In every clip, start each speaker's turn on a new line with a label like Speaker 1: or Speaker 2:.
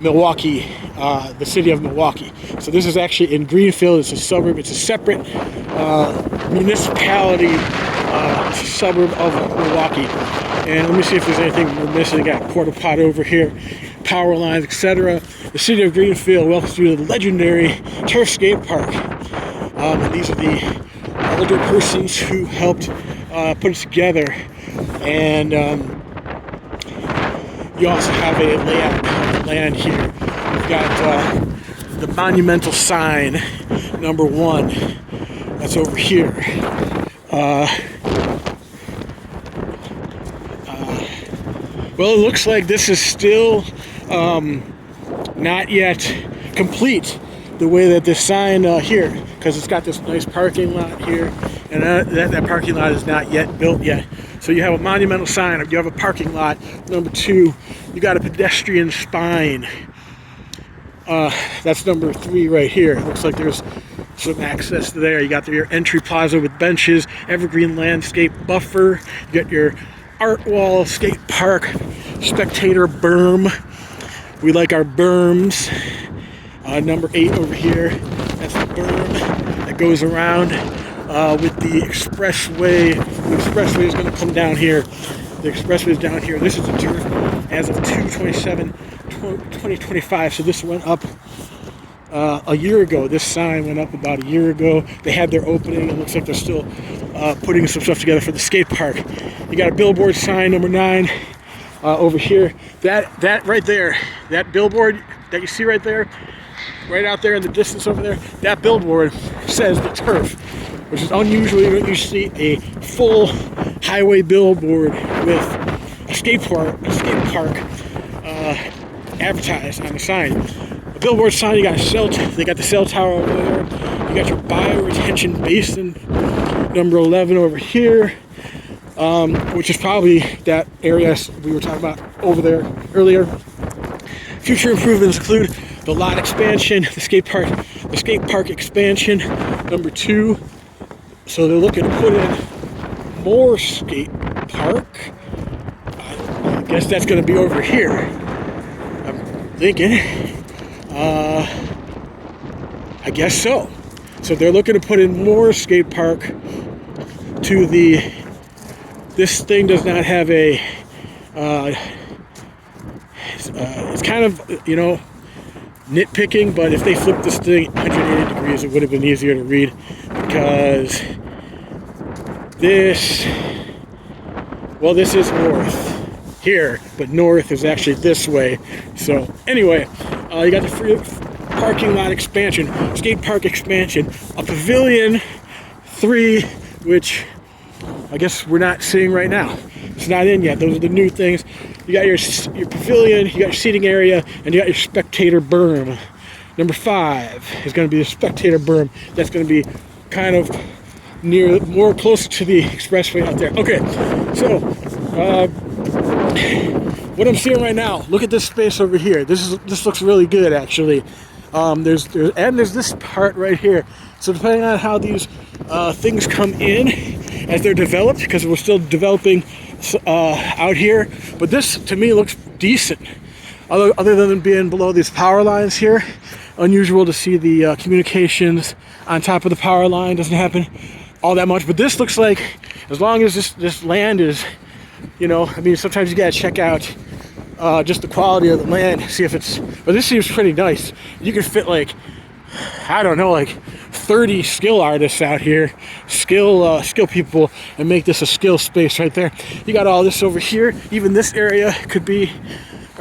Speaker 1: Milwaukee, the city of Milwaukee. So this is actually in Greenfield. It's a suburb. It's a separate municipality. It's a suburb of Milwaukee. And let me see if there's anything we're missing. We got porta potty over here, power lines, etc. The city of Greenfield welcomes you to the legendary turf skate park. And these are the older persons who helped put it together. And you also have a layout of the land here. We've got the monumental sign, number 1. That's over here. Well, it looks like this is still not yet complete, the way that this sign here, because it's got this nice parking lot here, and that parking lot is not yet built yet. So you have a monumental sign, you have a parking lot. Number 2, you got a pedestrian spine. That's number 3 right here. It looks like there's some access to there. You got your entry plaza with benches, evergreen landscape buffer. You got your art wall, skate park, spectator berm. We like our berms. Number 8 over here. That's the berm that goes around with the expressway. The expressway is going to come down here. The expressway is down here. This is the turf as of 2/27/2025. So this went up a year ago. This sign went up about a year ago. They had their opening. It looks like they're still putting some stuff together for the skate park. You got a billboard sign, number 9, over here. That right there, that billboard that you see right there, right out there in the distance over there, that billboard says the turf, which is unusual. You don't usually see a full highway billboard with a skate park advertised on the sign. A billboard sign, you got they got the cell tower over there. You got your bioretention basin, number 11 over here, which is probably that area we were talking about over there earlier. Future improvements include the lot expansion, the skate park expansion, number 2. So they're looking to put in more skate park. I guess that's going to be over here, I'm thinking. I guess so. So they're looking to put in more skate park to this thing does not have a, it's kind of, nitpicking, but if they flipped this thing 180 degrees, it would have been easier to read, because this is north here, but north is actually this way. So anyway, you got the free parking lot expansion, skate park expansion, a pavilion 3, which I guess we're not seeing right now. It's not in yet. Those are the new things. You got your pavilion, you got your seating area, and you got your spectator berm. Number 5 is going to be the spectator berm. That's going to be kind of more closer to the expressway out there. Okay, so what I'm seeing right now, look at this space over here. This looks really good, actually. There's this part right here. So depending on how these things come in as they're developed, because we're still developing out here, but this to me looks decent. Other than being below these power lines here, unusual to see the communications on top of the power line. Doesn't happen all that much, but this looks like, as long as this land is, sometimes you gotta check out just the quality of the land, see if it's, but this seems pretty nice. You can fit like 30 skill artists out here, skill people, and make this a skill space right there. You got all this over here. Even this area could be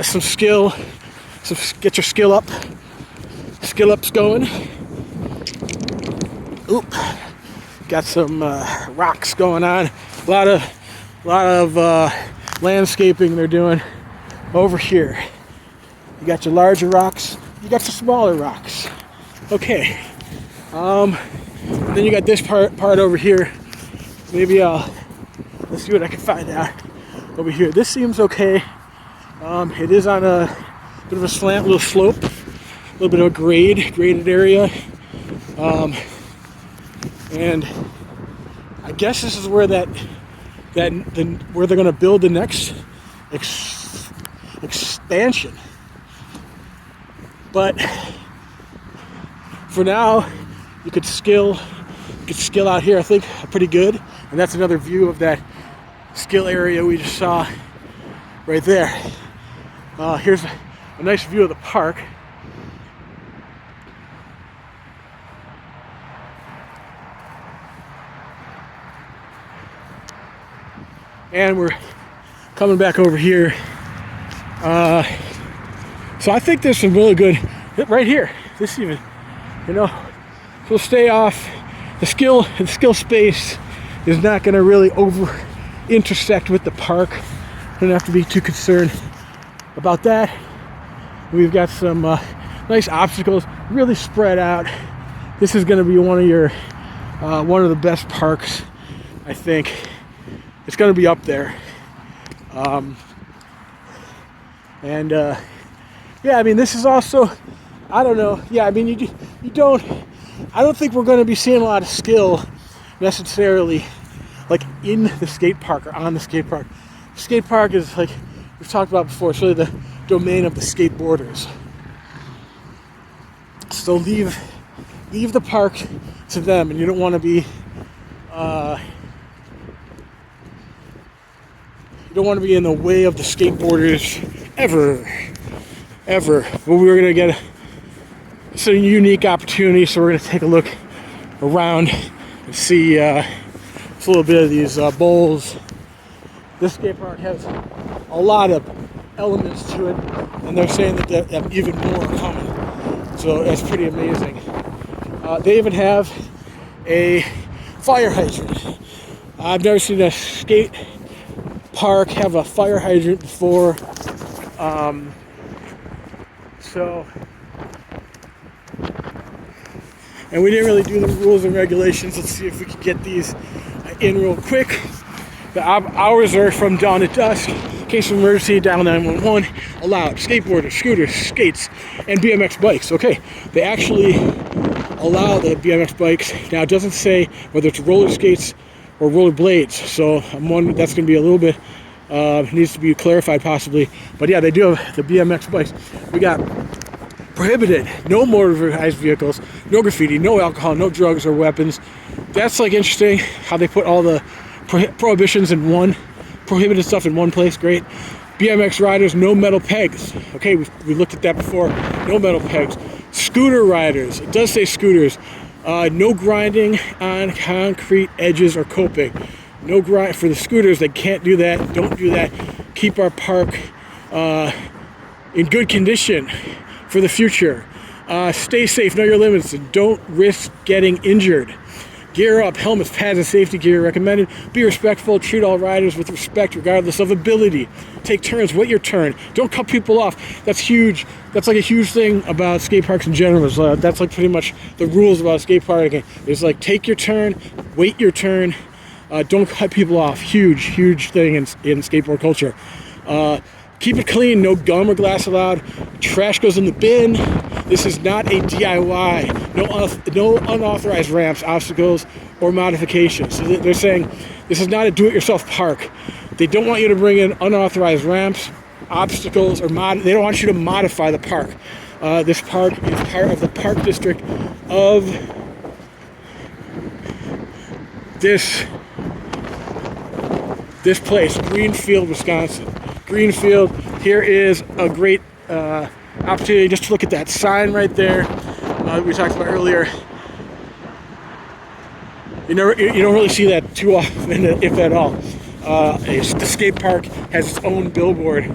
Speaker 1: some skill, get your skill ups going. Oop, got some rocks going on. A lot of landscaping they're doing over here. You got your larger rocks, you got your smaller rocks. Okay. Then you got this part over here. Maybe let's see what I can find out over here. This seems okay. It is on a bit of a slant, little slope, a little bit of a graded area. And I guess this is where where they're going to build the next expansion. But for now, you could skill out here, I think, pretty good. And that's another view of that skill area we just saw right there. Here's a nice view of the park. And we're coming back over here. So I think there's some really good, right here, this even, so we'll stay off. The skill space is not going to really intersect with the park. Don't have to be too concerned about that. We've got some nice obstacles, really spread out. This is going to be one of the best parks, I think. It's going to be up there. Yeah, I mean, this is also, I don't know. Yeah, I mean, I don't think we're going to be seeing a lot of skill necessarily, like in the skate park or on the skate park. The skate park is, like we've talked about before, it's really the domain of the skateboarders. So leave the park to them, and you don't want to be in the way of the skateboarders ever. But we're gonna get some unique opportunity, so we're gonna take a look around and see a little bit of these bowls. This skate park has a lot of elements to it, and they're saying that they have even more coming. So that's pretty amazing. They even have a fire hydrant. I've never seen a skate park have a fire hydrant before. And we didn't really do the rules and regulations. Let's see if we can get these in real quick. The hours are from dawn to dusk. In case of emergency, dial 911. Allowed skateboarders, scooters, skates, and BMX bikes. Okay, they actually allow the BMX bikes. Now, it doesn't say whether it's roller skates or roller blades. So I'm wondering, that's going to be a little bit, needs to be clarified possibly. But yeah, they do have the BMX bikes. We got prohibited, no motorized vehicles, no graffiti, no alcohol, no drugs or weapons. That's like interesting how they put all the prohibitions in one, prohibited stuff in one place. Great. BMX riders, no metal pegs. Okay, we looked at that before. No metal pegs. Scooter riders, it does say scooters. No grinding on concrete edges or coping. No grind for the scooters. They can't do that. Don't do that. Keep our park in good condition for the future. Stay safe, know your limits, and don't risk getting injured. Gear up, helmets, pads, and safety gear recommended. Be respectful, treat all riders with respect regardless of ability. Take turns, wait your turn. Don't cut people off. That's huge. That's like a huge thing about skate parks in general. That's like pretty much the rules about skate parking. It's like take your turn, wait your turn, don't cut people off. Huge thing in skateboard culture. Keep it clean, no gum or glass allowed. Trash goes in the bin. This is not a DIY. No unauthorized ramps, obstacles, or modifications. So they're saying this is not a do-it-yourself park. They don't want you to bring in unauthorized ramps, obstacles, or they don't want you to modify the park. This park is part of the park district of this place, Greenfield, Wisconsin. Greenfield. Here is a great opportunity just to look at that sign right there we talked about earlier. You don't really see that too often, if at all. The skate park has its own billboard.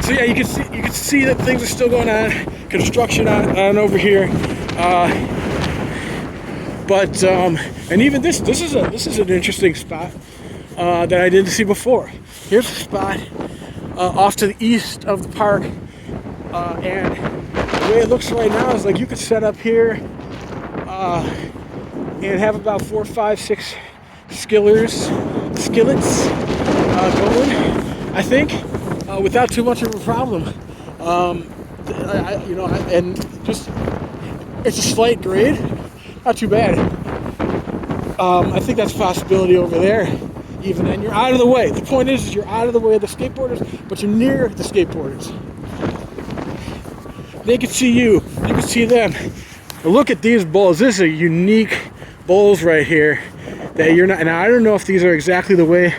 Speaker 1: So yeah, you can see that things are still going on. Construction on over here. And even this is an interesting spot that I didn't see before. Here's a spot off to the east of the park, and the way it looks right now is like you could set up here and have about 4, 5, 6 skillets going, I think, without too much of a problem. And just it's a slight grade, not too bad. I think that's a possibility over there. even, and you're out of the way. The point is you're out of the way of the skateboarders, but you're near the skateboarders. They can see you can see them. Now look at these bowls. This is a unique bowls right here that you're not, and I don't know if these are exactly the way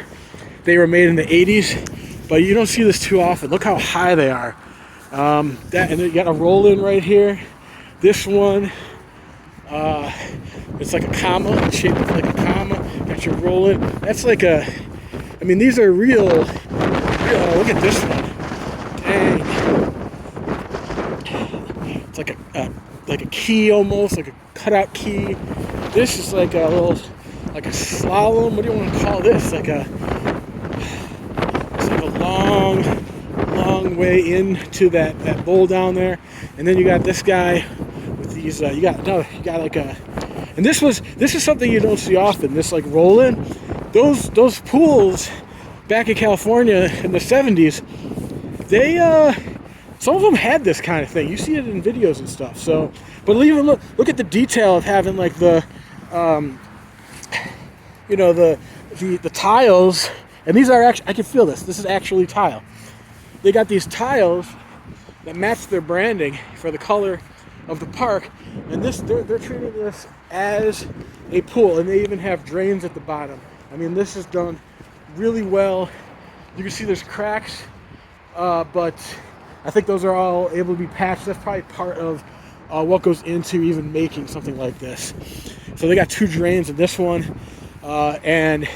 Speaker 1: they were made in the 80s, but you don't see this too often. Look how high they are. And then you got a roll in right here. This one, it's like a comma, shaped like a comma. Got your roll in. That's like a, I mean, these are real. Look at this one. Dang. It's like a key almost, like a cutout key. This is like a little, like a slalom. What do you want to call this? It's like a long way into that bowl down there. And then you got this guy with these. You got like a. And this is something you don't see often. This like roll in. Those pools back in California in the 70s. They some of them had this kind of thing. You see it in videos and stuff. So, but even look at the detail of having like the, the tiles. And these are actually, I can feel this. This is actually tile. They got these tiles that match their branding for the color of the park, and they're treating this as a pool, and they even have drains at the bottom. I mean, this is done really well. You can see there's cracks, but I think those are all able to be patched. That's probably part of what goes into even making something like this. So they got 2 drains in this one, and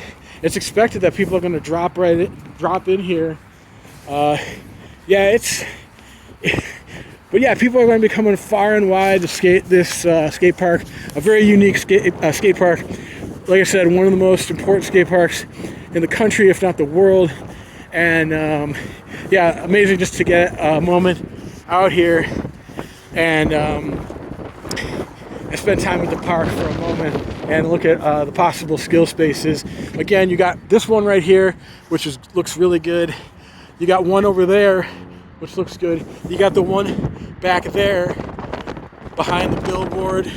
Speaker 1: it's expected that people are going to drop in here. But yeah, people are going to be coming far and wide to skate this skate park. A very unique skate park. Like I said, one of the most important skate parks in the country, if not the world. And yeah, amazing just to get a moment out here and spend time at the park for a moment and look at the possible skill spaces. Again, you got this one right here, which looks really good. You got one over there, which looks good. You got the one back there behind the billboard.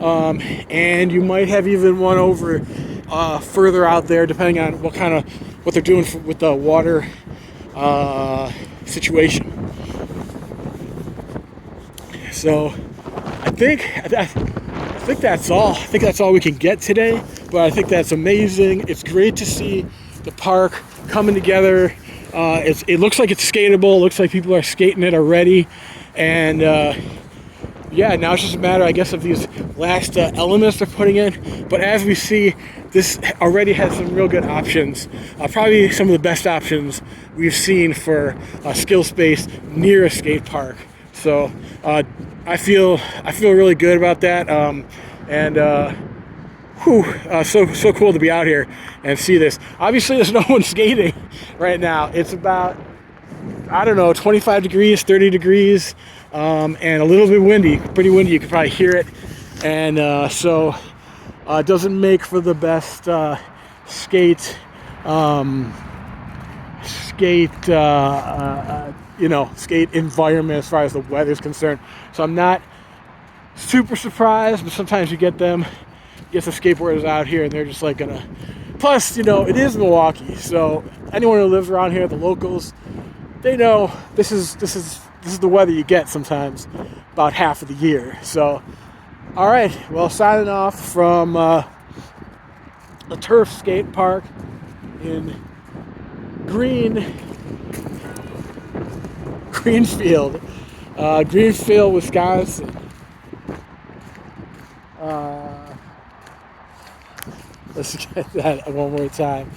Speaker 1: And you might have even one over further out there, depending on what they're doing with the water situation. So I think that's all. I think that's all we can get today. But I think that's amazing. It's great to see the park coming together. It looks like it's skatable. It looks like people are skating it already. And yeah, now it's just a matter, I guess, of these last elements they're putting in. But as we see, this already has some real good options. Probably some of the best options we've seen for skill space near a skate park. So I feel really good about that. So cool to be out here and see this. Obviously, there's no one skating right now. It's about, I don't know, 25 degrees, 30 degrees, and a little bit windy, pretty windy. You could probably hear it. And so it doesn't make for the best skate environment as far as the weather's concerned. So I'm not super surprised, but sometimes you get some skateboarders out here and they're just like gonna, plus, it is Milwaukee, so anyone who lives around here, the locals, they know this is the weather you get sometimes about half of the year. So all right, well, signing off from the turf skate park in Greenfield, Wisconsin. Let's get that one more time.